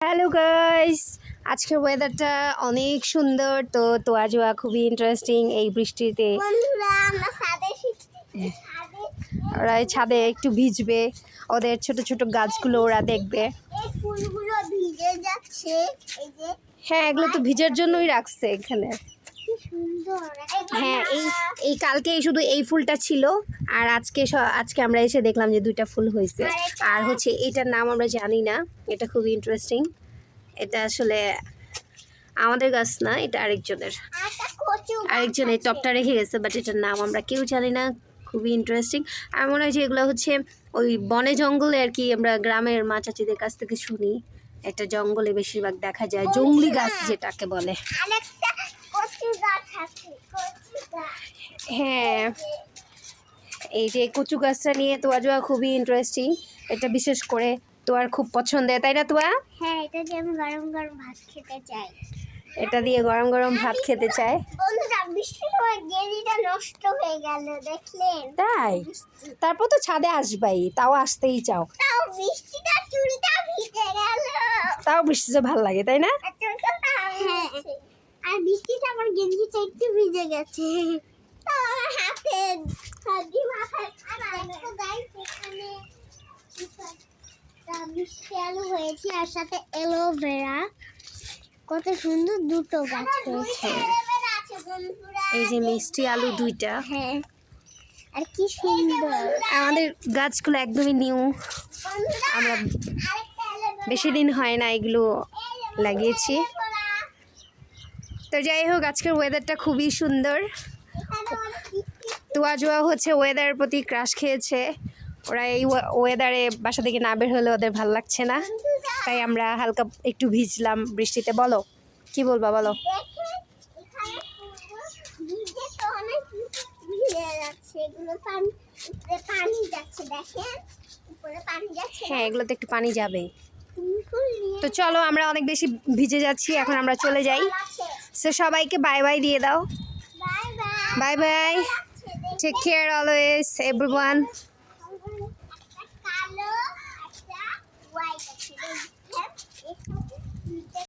Hello guys, আজকের ওয়েদারটা অনেক সুন্দর। তো তোয়া জোয়া খুবই ইন্টারেস্টিং এই বৃষ্টিতে। বন্ধুরা আমরা ওরা এই ছাদে একটু ভিজবে, ওদের ছোট ছোট গাছগুলো ওরা দেখবে। এই ফুলগুলো ভিজে যাচ্ছে। এই যে হ্যাঁ, এগুলো তো ভিজার জন্যই রাখছে এখানে। কি সুন্দর। হ্যাঁ, এই কালকে শুধু এই ফুলটা ছিল, আর আজকে আমরা এসে দেখলাম যে দুইটা ফুল হয়েছে। আর হচ্ছে এটার নাম আমরা জানি না, এটা খুবই ইন্টারেস্টিং। এটা আসলে আমাদের গাছ না, এটা আরেকজনের। আরেকজনের টপটা রেখে গেছে, বাট এটার নাম আমরা কেউ জানি না। খুবই ইন্টারেস্টিং। আর মনে হয় যে এগুলো হচ্ছে ওই বনে জঙ্গলে আর কি, আমরা গ্রামের মা চাচিদের কাছ থেকে শুনি। একটা জঙ্গলে বেশিরভাগ দেখা যায় জংলি গাছ যেটাকে বলে। আরেকটা কচু গাছ আছে, কচু গাছ। হ্যাঁ, এই যে কচু গাছটা নিয়ে তোয়া জোয়া খুবই ইন্টারেস্টিং। এটা বিশেষ করে তোয়ার খুব পছন্দের, তাই না তোয়া? হ্যাঁ, এটা দিয়ে আমি গরম গরম ভাত খেতে চাই। এটা দিয়ে গরম গরম ভাত খেতে চায়। বন্ধুরা বৃষ্টির সময় গেঞ্জিটা নষ্ট হয়ে গেল, দেখলেন? তাই? তারপর তো ছাদে আসবাই, তাও আসতেই চাও। তাও বৃষ্টিটা চুলটা ভিজে গেল। তাও বৃষ্টিতে ভালো লাগে, তাই না? হ্যাঁ, আর বৃষ্টিতে আমার গেঞ্জিটা একটু ভিজে গেছে। আমার হাতে সর্দি মাথায় দেখো গাইস, এখানে মিষ্টি আলু হয়েছে আর সাথে অ্যালোভেরা। কত সুন্দর দুটো গাছ হয়েছে। এই যে মিষ্টি আলু দুইটা। হ্যাঁ, আর কি সুন্দর। আমাদের গাছগুলো একদমই নিউ, আমরা বেশি দিন হয় না এগুলো লাগিয়েছি। তো যাই হোক, আজকের ওয়েদারটা খুবই সুন্দর। তোয়া জোয়া হচ্ছে ওয়েদারের প্রতি ক্রাশ খেয়েছে। ওরা এই ওয়েদারে বাসা থেকে না বের হলে ওদের ভালো লাগছে না, তাই আমরা হালকা একটু ভিজলাম বৃষ্টিতে। বলো, কি বলবা বলো? হ্যাঁ, এগুলোতে একটু পানি যাবে। তো চলো, আমরা অনেক বেশি ভিজে যাচ্ছি, এখন আমরা চলে যাই। সো সবাইকে বাই বাই দিয়ে দাও। Bye bye, take care always everyone. কালো একটা হোয়াইট আছে।